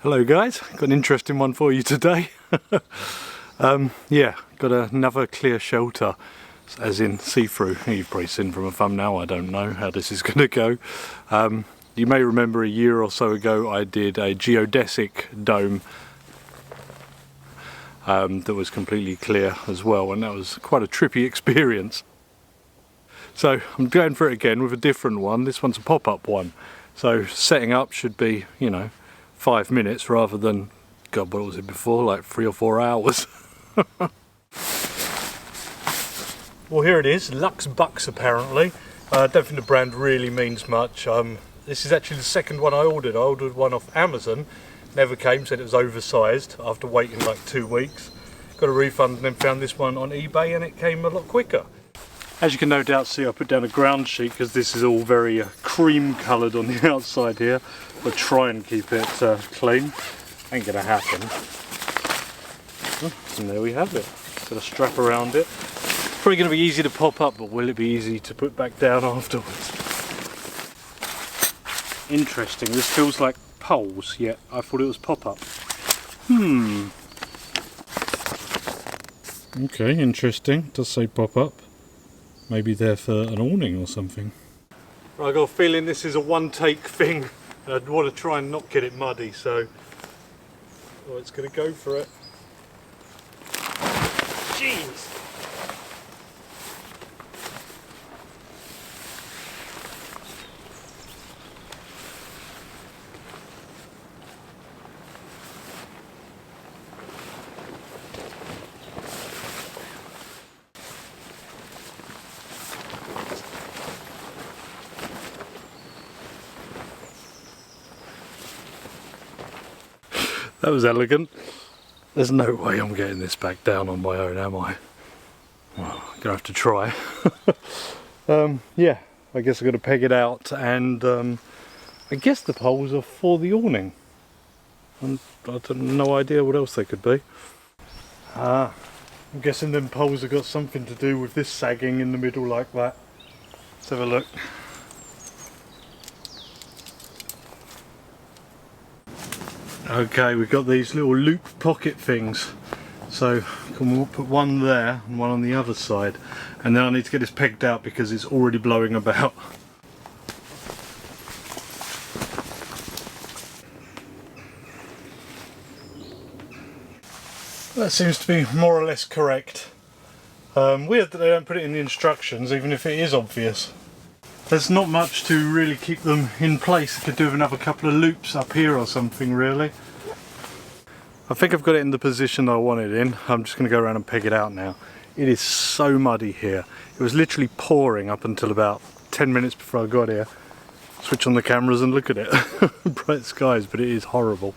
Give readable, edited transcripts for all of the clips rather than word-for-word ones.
Hello guys, got an interesting one for you today. Yeah, got another clear shelter, as in see-through. You've probably seen from a thumbnail, I don't know how this is going to go. You may remember a year or so ago I did a geodesic dome that was completely clear as well, and that was quite a trippy experience. So I'm going for it again with a different one. This one's a pop-up one, so setting up should be, you know, 5 minutes rather than, God, what was it before, like 3 or 4 hours. Well, here it is, Lux Bucks apparently. I don't think the brand really means much. This is actually the second one I ordered. I ordered one off Amazon, never came, said it was oversized after waiting like 2 weeks. Got a refund and then found this one on eBay and it came a lot quicker. As you can no doubt see, I put down a ground sheet because this is all very cream coloured on the outside here. But try and keep it clean. Ain't gonna happen. And there we have it. Got a strap around it. Probably gonna be easy to pop up, but will it be easy to put back down afterwards? Interesting. This feels like poles, yet I thought it was pop-up. Okay, interesting. Does say pop-up. Maybe they're for an awning or something. Right, I got a feeling this is a one-take thing. I'd want to try and not get it muddy, so it's going to go for it. Jeez! That was elegant. There's no way I'm getting this back down on my own, am I? Well, I'm gonna have to try. Yeah, I guess I've got to peg it out, and I guess the poles are for the awning. And I have no idea what else they could be. I'm guessing them poles have got something to do with this sagging in the middle like that. Let's have a look. Okay, we've got these little loop pocket things, so we'll put one there and one on the other side, and then I need to get this pegged out because it's already blowing about. That seems to be more or less correct. Weird that they don't put it in the instructions, even if it is obvious. There's not much to really keep them in place. I could do with another couple of loops up here or something, really. I think I've got it in the position I want it in. I'm just going to go around and peg it out now. It is so muddy here. It was literally pouring up until about 10 minutes before I got here. Switch on the cameras and look at it. Bright skies, but it is horrible.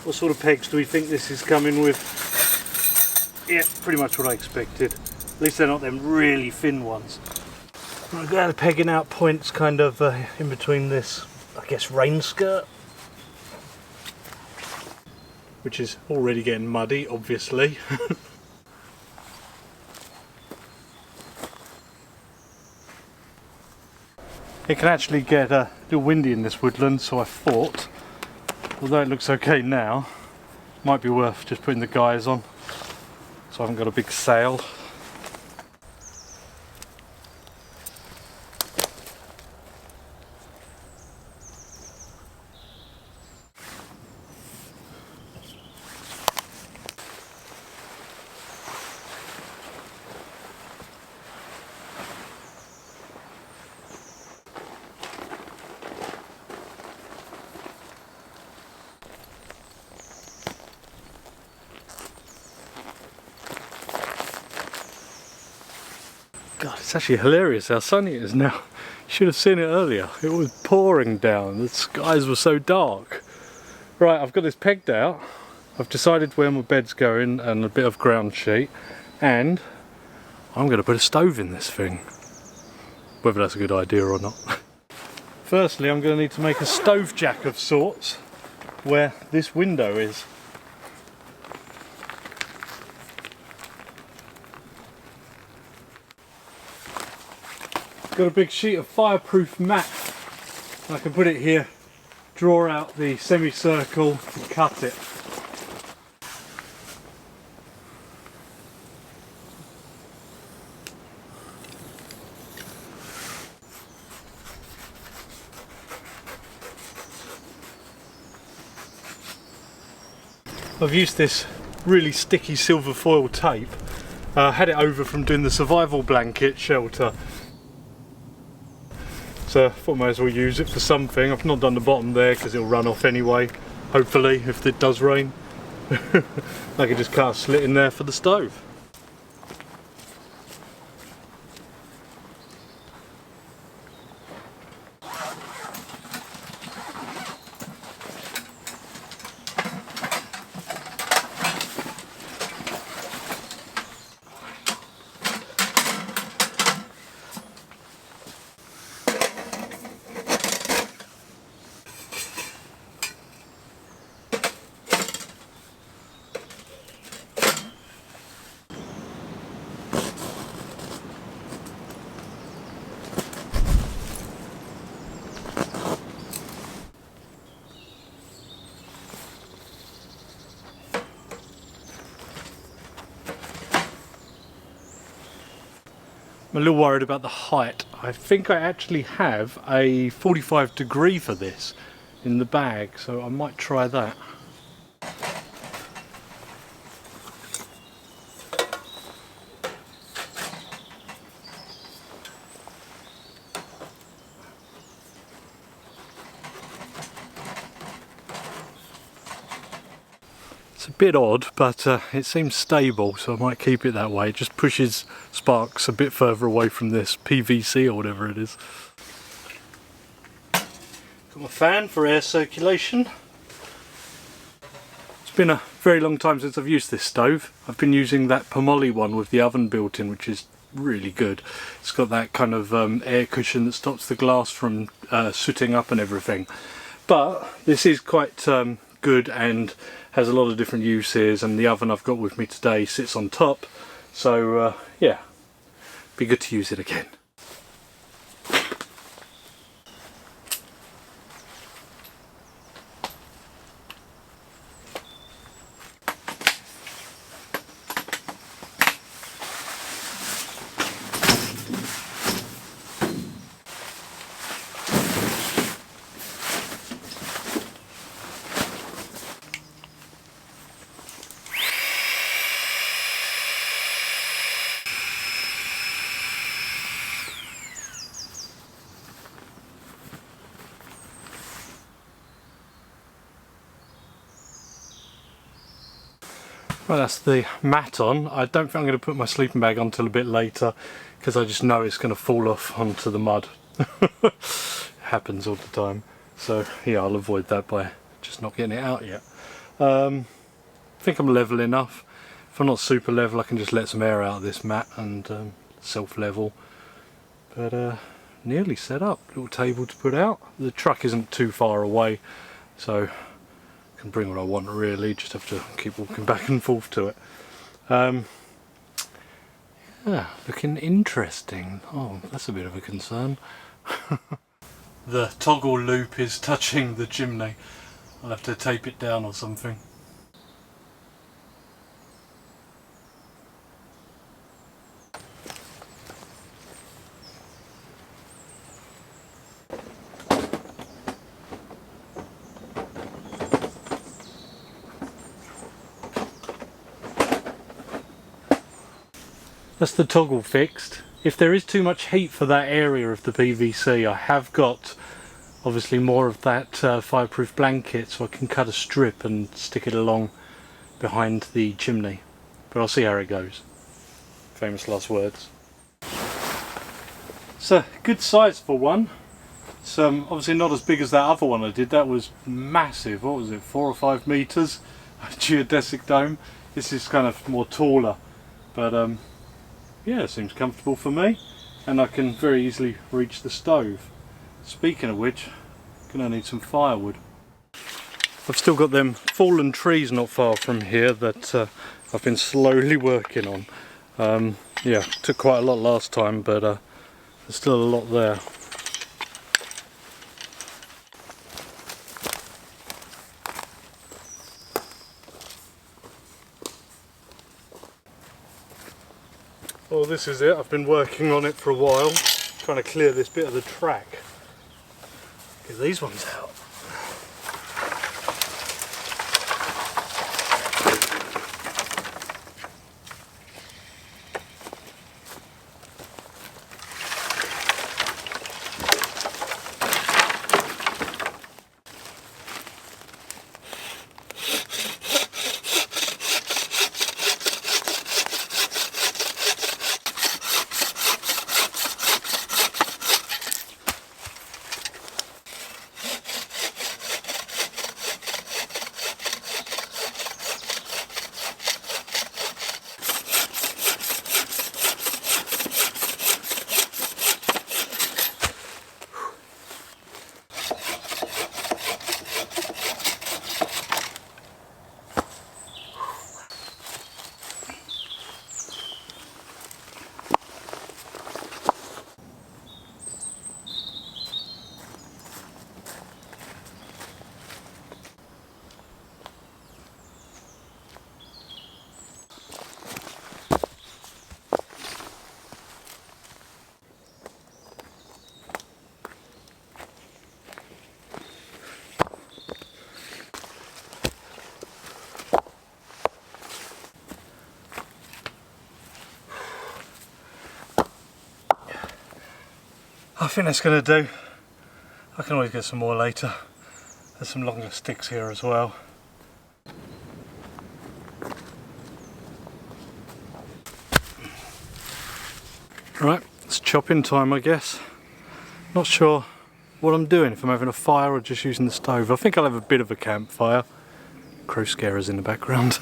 What sort of pegs do we think this is coming with? Yeah, pretty much what I expected. At least they're not them really thin ones. I've got the pegging out points kind of in between this, I guess, rain skirt, which is already getting muddy, obviously. It can actually get a little windy in this woodland, so I thought, although it looks okay now, might be worth just putting the guys on, so I haven't got a big sail. God, it's actually hilarious how sunny it is now. You should have seen it earlier. It was pouring down. The skies were so dark. Right, I've got this pegged out. I've decided where my bed's going and a bit of ground sheet. And I'm going to put a stove in this thing. Whether that's a good idea or not. Firstly, I'm going to need to make a stove jack of sorts where this window is. Got a big sheet of fireproof mat. I can put it here draw out the semicircle and cut it. I've used this really sticky silver foil tape. I had it over from doing the survival blanket shelter. So I thought I might as well use it for something. I've not done the bottom there because it'll run off anyway, hopefully, if it does rain. I could just cut a slit in there for the stove. I'm a little worried about the height. I think I actually have a 45 degree for this in the bag, so I might try that. It's a bit odd, but it seems stable, so I might keep it that way. It just pushes sparks a bit further away from this PVC or whatever it is. Got my fan for air circulation. It's been a very long time since I've used this stove. I've been using that Pomoli one with the oven built in, which is really good. It's got that kind of air cushion that stops the glass from sooting up and everything. But this is quite good and has a lot of different uses, and the oven I've got with me today sits on top, so yeah, be good to use it again. Well, that's the mat on. I don't think I'm going to put my sleeping bag on until a bit later because I just know it's going to fall off onto the mud. It happens all the time. So yeah, I'll avoid that by just not getting it out yet. I think I'm level enough. If I'm not super level, I can just let some air out of this mat and self-level. But nearly set up. Little table to put out. The truck isn't too far away, so can bring what I want really, just have to keep walking back and forth to it. Yeah, looking interesting. Oh, that's a bit of a concern. The toggle loop is touching the chimney. I'll have to tape it down or something. That's the toggle fixed. If there is too much heat for that area of the PVC, I have got obviously more of that fireproof blanket, so I can cut a strip and stick it along behind the chimney. But I'll see how it goes. Famous last words. It's a good size for one. It's obviously not as big as that other one I did. That was massive. What was it, 4 or 5 meters? Geodesic dome. This is kind of more taller, but yeah, it seems comfortable for me, and I can very easily reach the stove. Speaking of which, I'm going to need some firewood. I've still got them fallen trees not far from here that I've been slowly working on. Yeah, took quite a lot last time, but there's still a lot there. this is it. I've been working on it for a while, trying to clear this bit of the track. Get these ones out. I think that's going to do. I can always get some more later. There's some longer sticks here as well. Right, it's chopping time I guess. Not sure what I'm doing, if I'm having a fire or just using the stove. I think I'll have a bit of a campfire. Crow scarers in the background.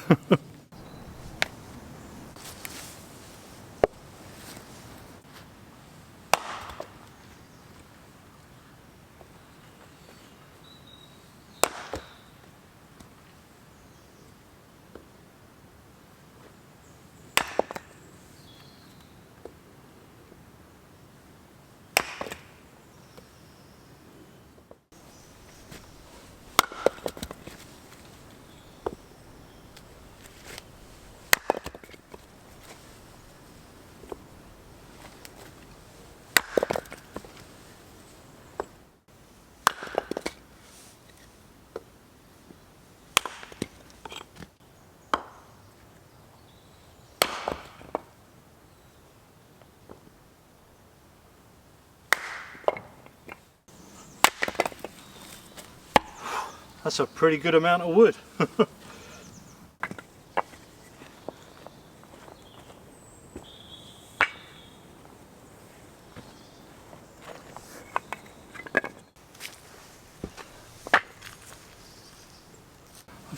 That's a pretty good amount of wood. I've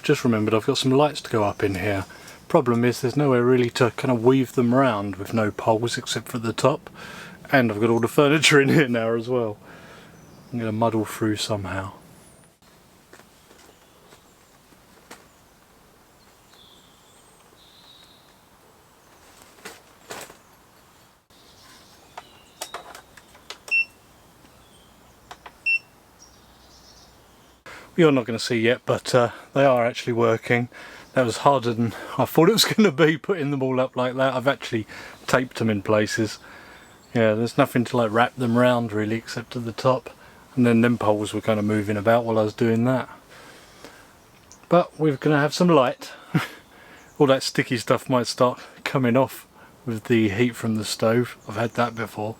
just remembered I've got some lights to go up in here. Problem is there's nowhere really to kind of weave them round with no poles except for the top, and I've got all the furniture in here now as well. I'm going to muddle through somehow. You're not going to see yet, but they are actually working. That was harder than I thought it was going to be, putting them all up like that. I've actually taped them in places. Yeah, there's nothing to like wrap them round really except to the top, and then them poles were kind of moving about while I was doing that. But we're going to have some light. All that sticky stuff might start coming off with the heat from the stove. I've had that before.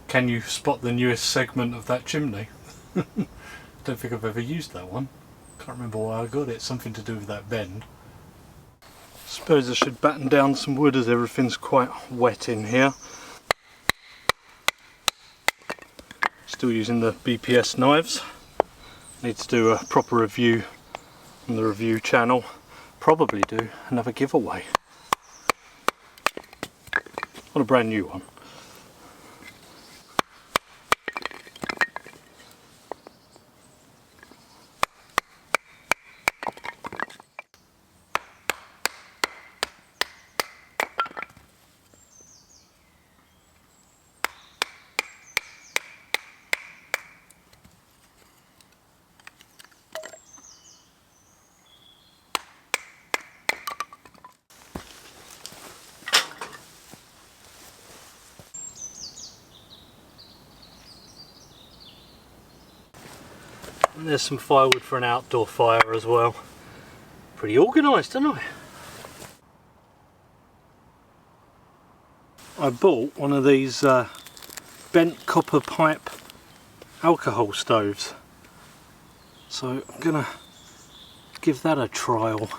Can you spot the newest segment of that chimney? Don't think I've ever used that one. Can't remember why I got it. Something to do with that bend. Suppose I should batten down some wood as everything's quite wet in here. Still using the BPS knives. Need to do a proper review on the review channel. Probably do another giveaway on a brand new one. And there's some firewood for an outdoor fire as well. Pretty organised, aren't I? I bought one of these bent copper pipe alcohol stoves, so I'm gonna give that a trial.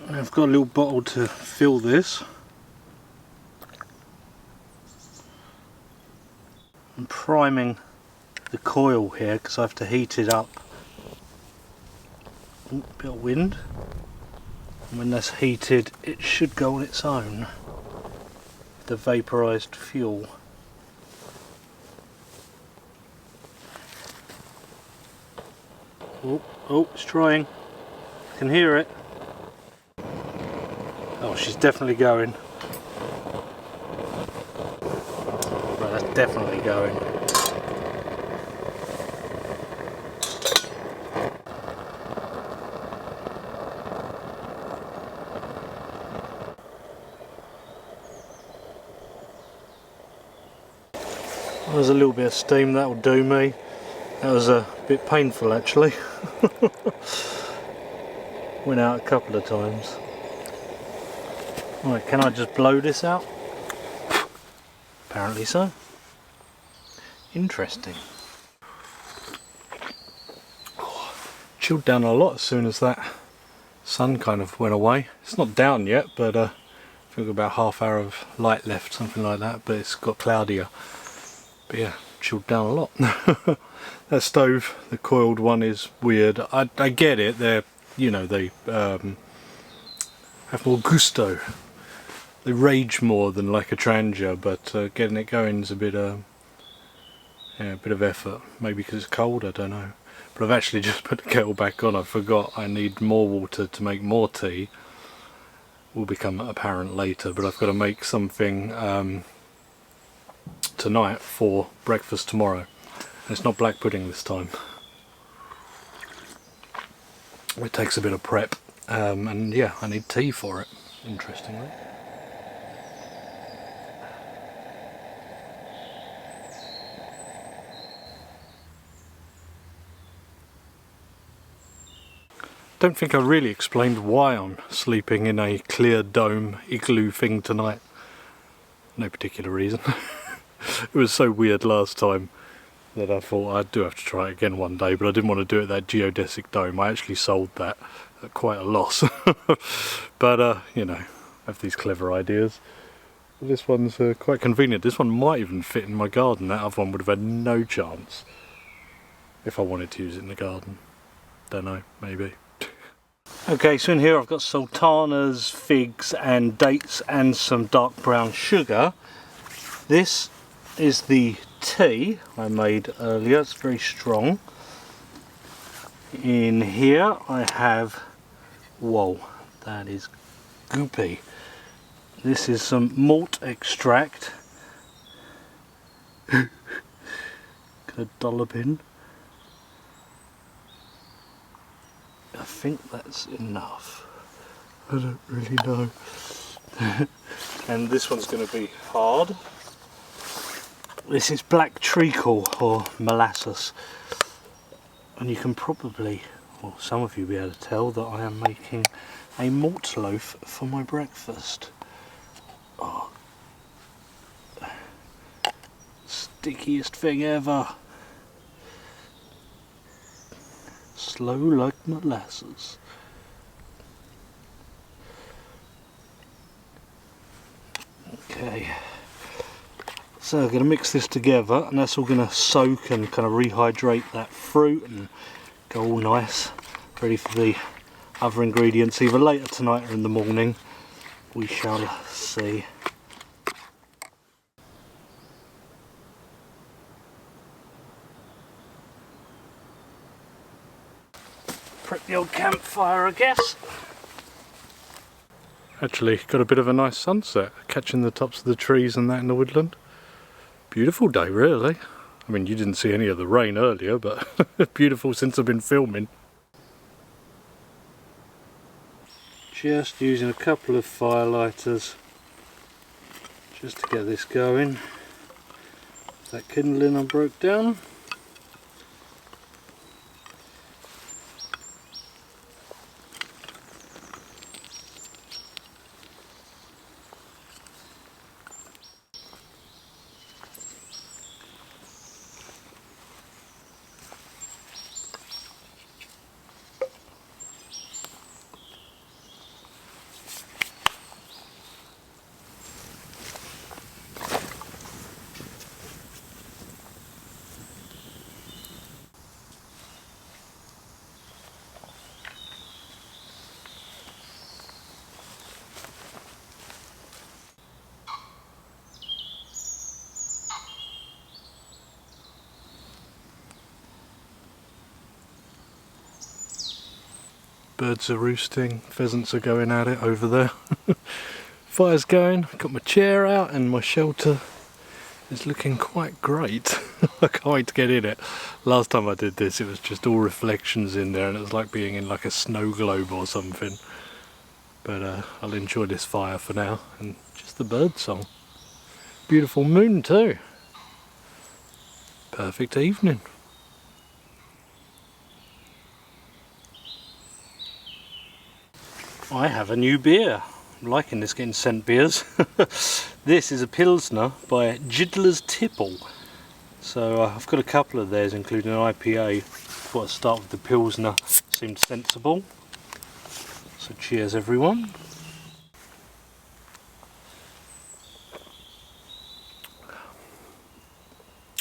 I've got a little bottle to fill this. I'm priming the coil here because I have to heat it up. Ooh, bit of wind. And when that's heated, it should go on its own. The vaporized fuel. Oh, it's trying. I can hear it. Oh, she's definitely going. Right, that's definitely going. There's a little bit of steam, that will do me. That was a bit painful actually. Went out a couple of times. Right, can I just blow this out? Apparently so. Interesting. Oh, chilled down a lot as soon as that sun kind of went away. It's not down yet, but I think about half hour of light left, something like that, but it's got cloudier. But yeah, chilled down a lot. That stove, the coiled one, is weird. I get it, they're, you know, they have more gusto. They rage more than like a Trangia, but getting it going is a bit, yeah, a bit of effort. Maybe because it's cold, I don't know. But I've actually just put the kettle back on. I forgot I need more water to make more tea. Will become apparent later, but I've got to make something tonight for breakfast tomorrow. And it's not black pudding this time. It takes a bit of prep, and yeah, I need tea for it, interestingly. Don't think I really explained why I'm sleeping in a clear dome igloo thing tonight. No particular reason. It was so weird last time that I thought I do have to try it again one day, but I didn't want to do it that geodesic dome. I actually sold that at quite a loss. But you know, I have these clever ideas. This one's quite convenient. This one might even fit in my garden. That other one would have had no chance if I wanted to use it in the garden. Don't know, maybe. Okay, so in here I've got sultanas, figs and dates and some dark brown sugar. This is the tea I made earlier. It's very strong. In here I have, whoa, that is goopy. This is some malt extract. Gonna dollop in. I think that's enough. I don't really know. And this one's going to be hard. This is black treacle or molasses. And you can probably, or some of you will be able to tell that I am making a malt loaf for my breakfast. Oh. Stickiest thing ever. Slow like molasses. Okay, so I'm going to mix this together, and that's all going to soak and kind of rehydrate that fruit and go all nice, ready for the other ingredients either later tonight or in the morning. We shall see. Prep the old campfire, I guess. Actually got a bit of a nice sunset, catching the tops of the trees and that in the woodland. Beautiful day, really. I mean, you didn't see any of the rain earlier, but beautiful since I've been filming. Just using a couple of firelighters just to get this going. That kindling I broke down. Birds are roosting, pheasants are going at it over there. Fire's going, got my chair out and my shelter is looking quite great. I can't wait to get in it. Last time I did this it was just all reflections in there and it was like being in like a snow globe or something. But I'll enjoy this fire for now and just the bird song. Beautiful moon too. Perfect evening. I have a new beer. I'm liking this getting sent beers. This is a Pilsner by Jidler's Tipple. So I've got a couple of theirs including an IPA. Thought I'd start with the Pilsner, seemed sensible. So cheers everyone.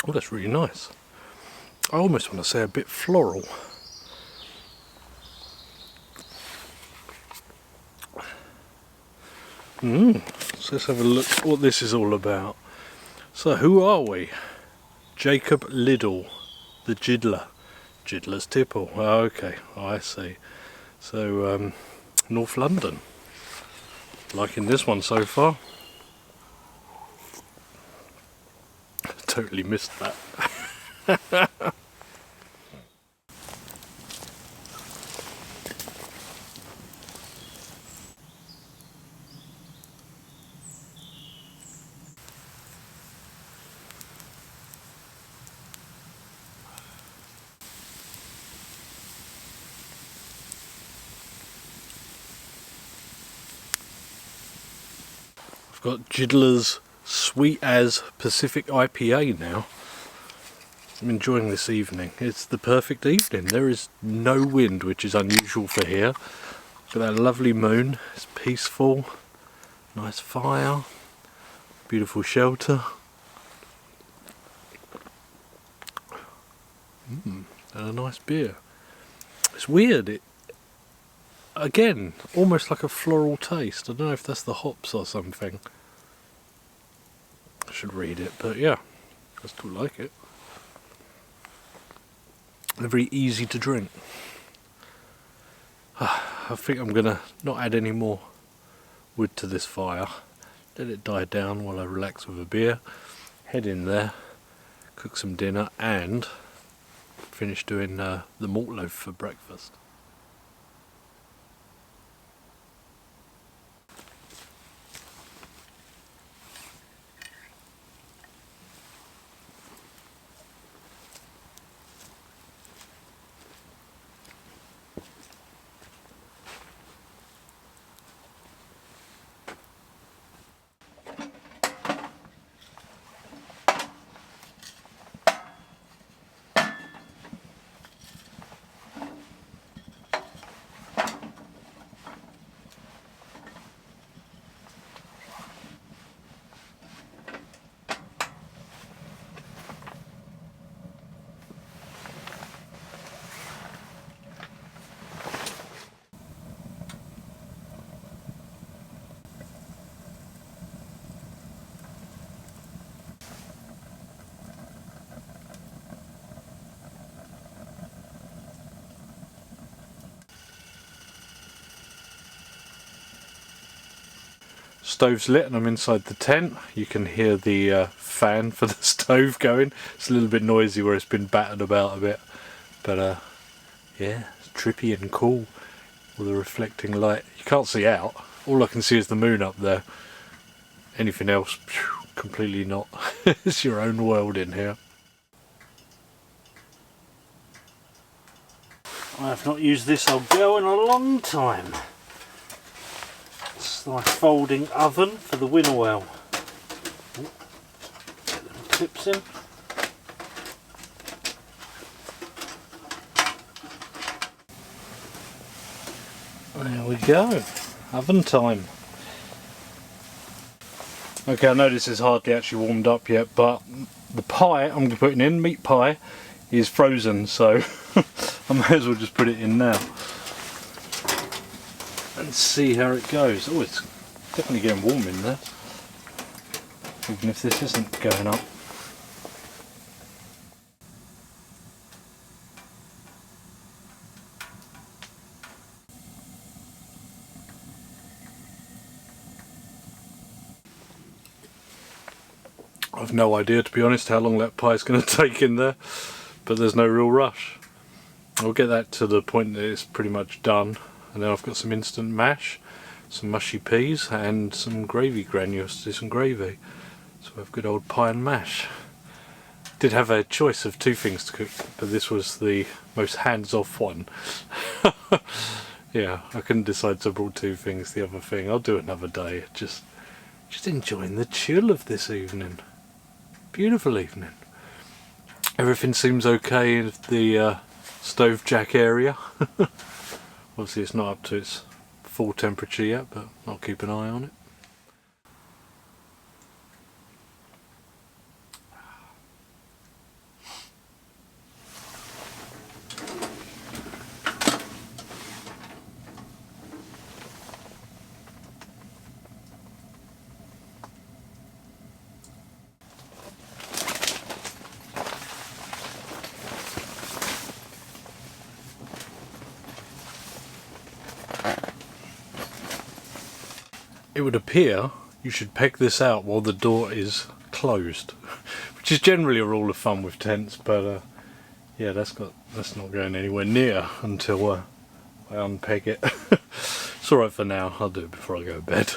Oh, that's really nice. I almost want to say a bit floral. So let's have a look what this is all about. So who are we? Jacob Liddell, the Jidler. Jidler's Tipple. Oh, okay, I see. So North London. Liking this one so far. Totally missed that. I've got Jidler's Sweet as Pacific IPA now. I'm enjoying this evening. It's the perfect evening. There is no wind, which is unusual for here. Got that lovely moon. It's peaceful. Nice fire. Beautiful shelter. And a nice beer. It's weird. It again, almost like a floral taste. I don't know if that's the hops or something. I should read it, but yeah, I still like it. They're very easy to drink. I think I'm gonna not add any more wood to this fire. Let it die down while I relax with a beer. Head in there, cook some dinner, and finish doing the malt loaf for breakfast. Stove's lit and I'm inside the tent. You can hear the fan for the stove going. It's a little bit noisy where it's been battered about a bit, but yeah, it's trippy and cool with the reflecting light. You can't see out. All I can see is the moon up there. Anything else, phew, completely not. It's your own world in here. I have not used this old girl in a long time. It's my folding oven for the winnow well. Get them clips in. There we go. Oven time. Okay, I know this is hardly actually warmed up yet, but the pie I'm going to put in, meat pie, is frozen, so I may as well just put it in now and see how it goes. Oh, it's definitely getting warm in there, even if this isn't going up. I've no idea, to be honest, how long that pie's going to take in there, but there's no real rush. I'll get that to the point that it's pretty much done, and then I've got some instant mash, some mushy peas and some gravy granules to do some gravy. So we have good old pie and mash. Did have a choice of 2 things to cook, but this was the most hands-off one. Yeah, I couldn't decide, so I brought 2 things. The other thing I'll do another day. Just enjoying the chill of this evening. Beautiful evening. Everything seems okay in the stove jack area. Obviously it's not up to its full temperature yet, but I'll keep an eye on it. It would appear you should peg this out while the door is closed, which is generally a rule of thumb with tents, but yeah, that's not going anywhere near until I unpeg it. It's alright for now, I'll do it before I go to bed.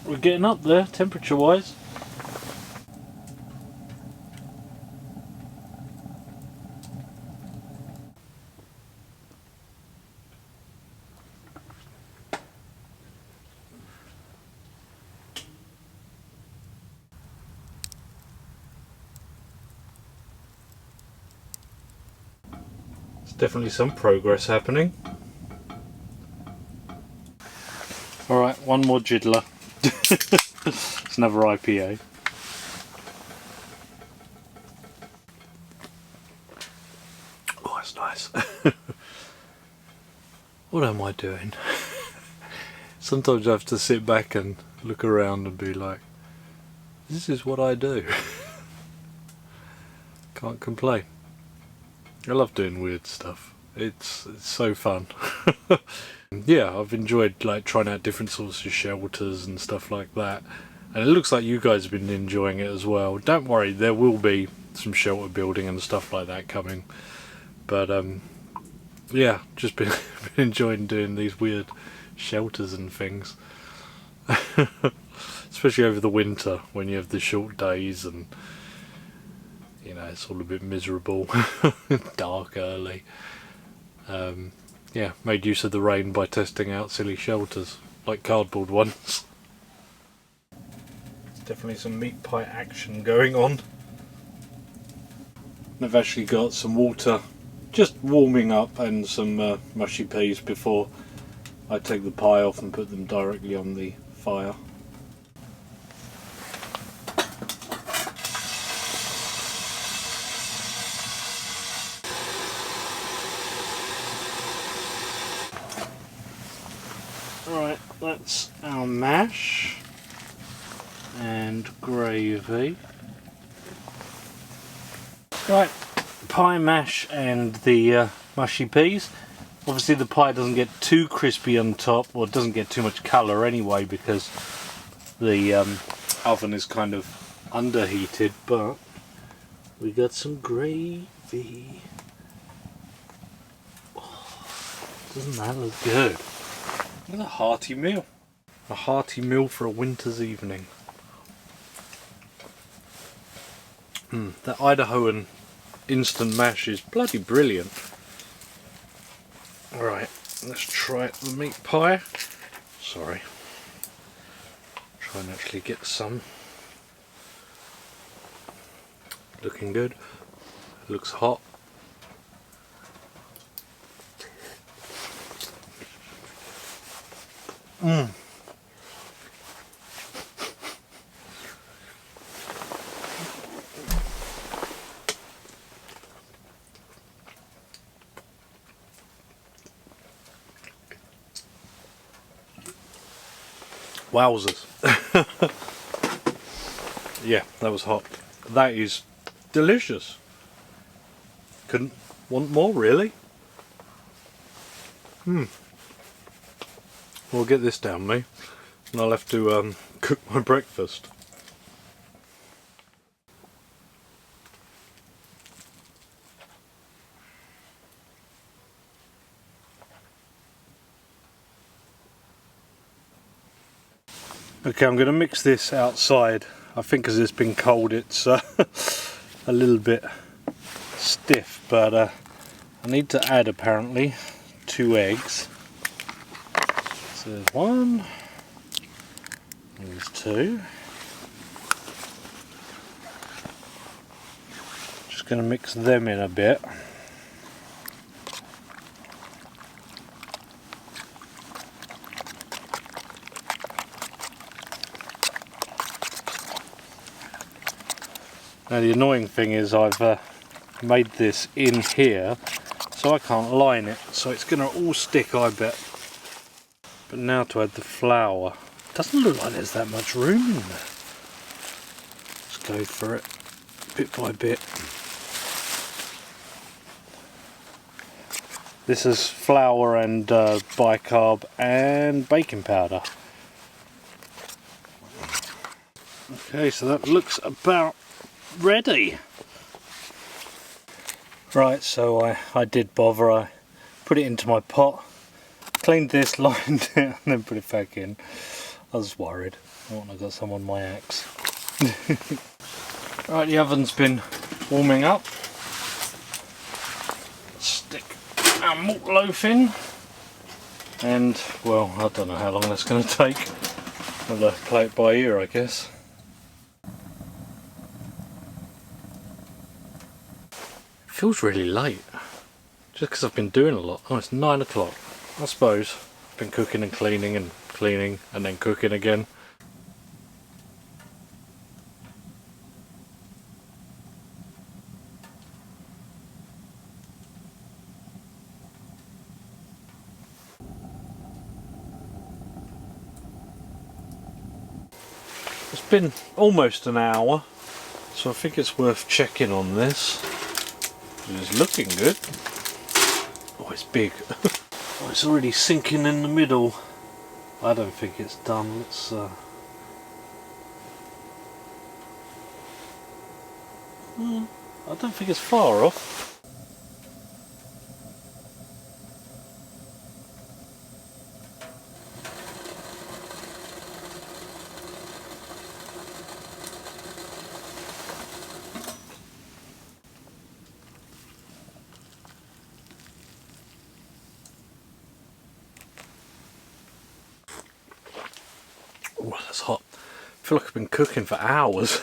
We're getting up there, temperature wise. Definitely some progress happening. Alright, one more jiddler. It's another IPA. Oh, that's nice. What am I doing? Sometimes I have to sit back and look around and be like, this is what I do. Can't complain. I love doing weird stuff. It's so fun. Yeah, I've enjoyed like trying out different sorts of shelters and stuff like that. And it looks like you guys have been enjoying it as well. Don't worry, there will be some shelter building and stuff like that coming. But yeah, just been enjoying doing these weird shelters and things. Especially over the winter when you have the short days and you know, it's all a bit miserable, dark early. Yeah, made use of the rain by testing out silly shelters, like cardboard ones. There's definitely some meat pie action going on. I've actually got some water just warming up and some mushy peas before I take the pie off and put them directly on the fire. Right, that's our mash and gravy. Right, pie mash and the mushy peas. Obviously the pie doesn't get too crispy on top, or it doesn't get too much colour anyway because the oven is kind of underheated, but we got some gravy. Oh, doesn't that look good? What a hearty meal. A hearty meal for a winter's evening. That Idahoan instant mash is bloody brilliant. Alright, let's try the meat pie. Sorry. Try and actually get some. Looking good. Looks hot. Wowzers. Yeah, that was hot. That is delicious. Couldn't want more, really. We'll get this down me, and I'll have to cook my breakfast. Okay, I'm going to mix this outside. I think as it's been cold it's a little bit stiff, but I need to add apparently 2 eggs. So there's 1, there's 2. Just going to mix them in a bit. Now the annoying thing is I've made this in here, so I can't line it, so it's going to all stick, I bet. But now to add the flour. Doesn't look like there's that much room in there. Let's go for it, bit by bit. This is flour and bicarb and baking powder. Okay, so that looks about ready. Right, so I did bother. I put it into my pot, cleaned this, lined it, and then put it back in. I was worried. I want to got some on my axe. Right, the oven's been warming up. Stick our malt loaf in, and well, I don't know how long that's going to take. I'll play it by ear, I guess. Feels really late, just because I've been doing a lot. Oh, it's 9 o'clock. I suppose I've been cooking and cleaning and then cooking again. It's been almost an hour, so I think it's worth checking on this. It's looking good. Oh, it's big. Oh, it's already sinking in the middle. I don't think it's done. Let's I don't think it's far off. Oh, that's hot. I feel like I've been cooking for hours.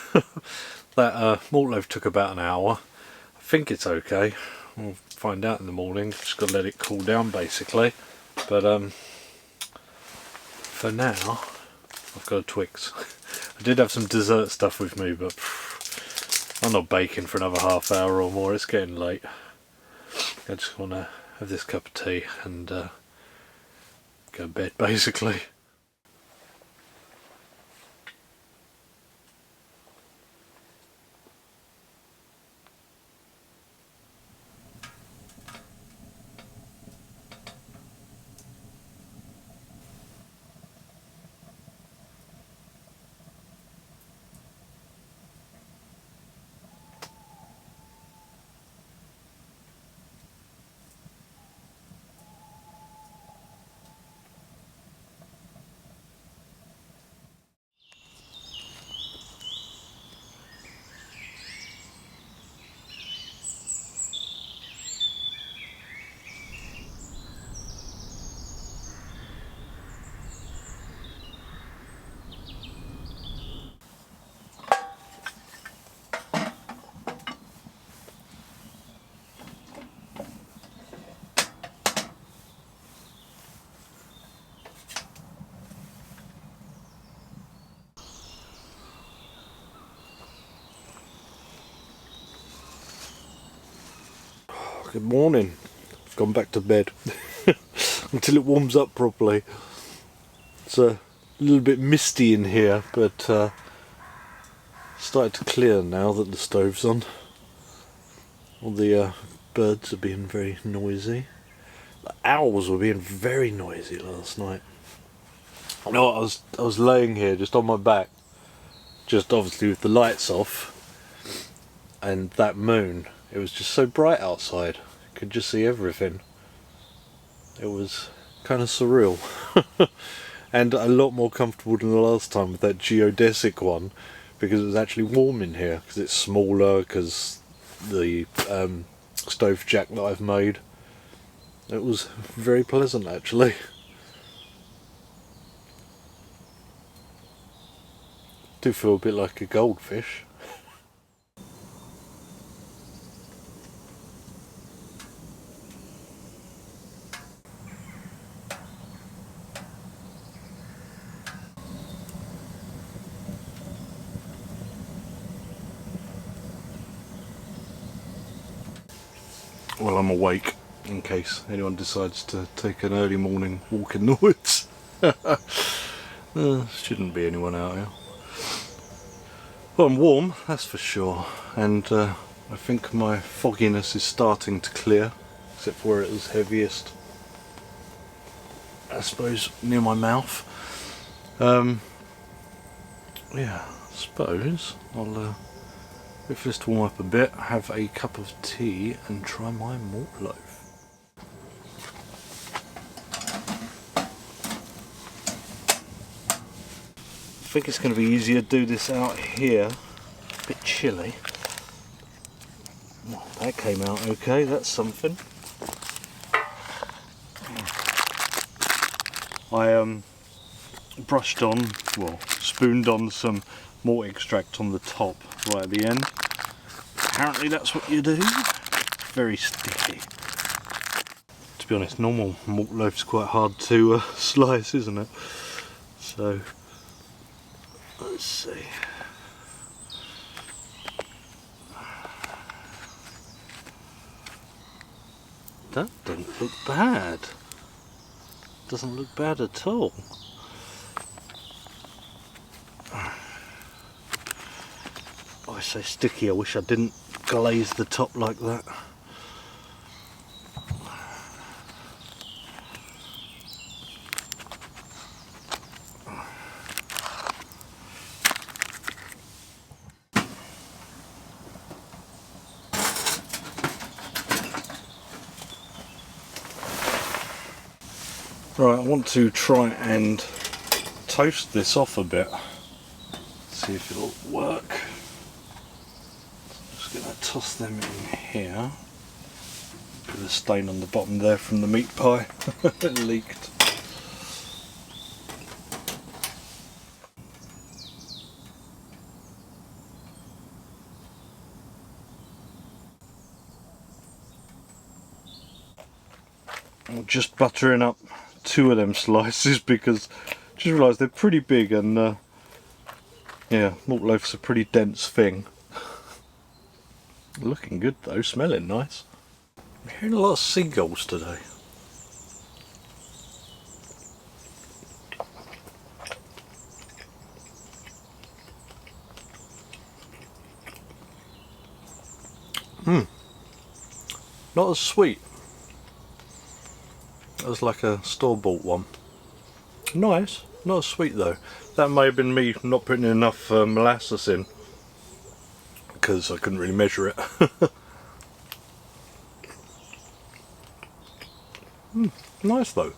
That malt loaf took about an hour. I think it's okay. We'll find out in the morning. Just got to let it cool down basically. But for now, I've got a Twix. I did have some dessert stuff with me, but I'm not baking for another half hour or more. It's getting late. I just want to have this cup of tea and go to bed basically. Good morning. I've gone back to bed until it warms up properly. It's a little bit misty in here, but started to clear now that the stove's on. All the birds are being very noisy. The owls were being very noisy last night. You know what, I was laying here just on my back, just obviously with the lights off, and that moon. It was just so bright outside, I could just see everything. It was kind of surreal. and a lot more comfortable than the last time with that geodesic one, because it was actually warm in here because it's smaller, because the stove jack that I've made. It was very pleasant actually. Do feel a bit like a goldfish. Well, I'm awake in case anyone decides to take an early morning walk in the woods. Shouldn't be anyone out here. Well, I'm warm, that's for sure, and I think my fogginess is starting to clear, except for where it was heaviest, I suppose, near my mouth. Yeah, I suppose I'll wait for this to warm up a bit, have a cup of tea and try my malt loaf. I think it's going to be easier to do this out here. A bit chilly. Well, that came out okay, that's something. I brushed on, well, spooned on some malt extract on the top right at the end. Apparently that's what you do. It's very sticky. To be honest, normal malt loaf's quite hard to slice, isn't it? So let's see. That doesn't look bad. Doesn't look bad at all. Oh, it's so sticky, I wish I didn't glaze the top like that. Right, I want to try and toast this off a bit. See if it'll work. I'm just going to toss them in here. Bit of a stain on the bottom there from the meat pie. It leaked. I'm just buttering up 2 of them slices because I just realised they're pretty big, and yeah, malt loaf's a pretty dense thing. Looking good though, smelling nice. I'm hearing a lot of seagulls today. Not as sweet. That was like a store-bought one. Nice, not as sweet though. That may have been me not putting enough molasses in, because I couldn't really measure it. Nice though.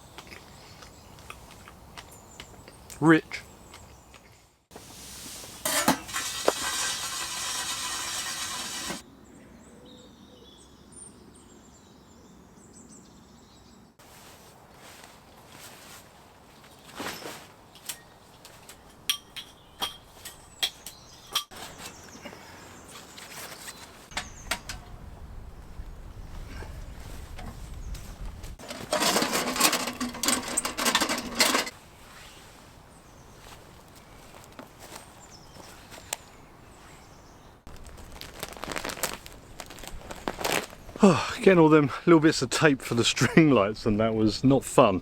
Rich. Oh, getting all them little bits of tape for the string lights, and that was not fun.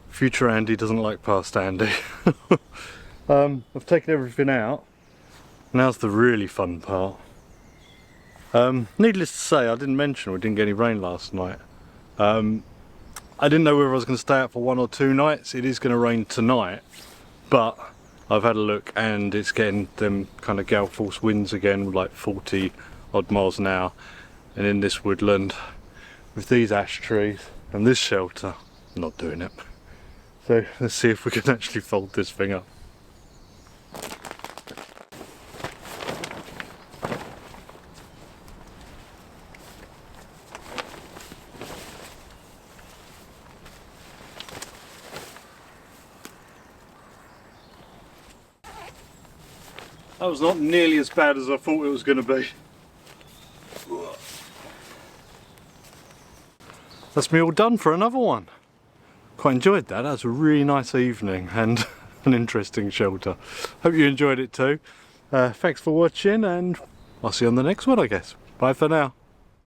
Future Andy doesn't like past Andy. I've taken everything out. Now's the really fun part. Needless to say, I didn't mention we didn't get any rain last night. I didn't know whether I was going to stay out for 1 or 2 nights. It is going to rain tonight, but I've had a look and it's getting them kind of gale force winds again, like 40 odd miles an hour. And in this woodland, with these ash trees and this shelter, I'm not doing it. So let's see if we can actually fold this thing up. That was not nearly as bad as I thought it was going to be. That's me all done for another one. Quite enjoyed that. That was a really nice evening and an interesting shelter. Hope you enjoyed it too. Thanks for watching, and I'll see you on the next one, I guess. Bye for now.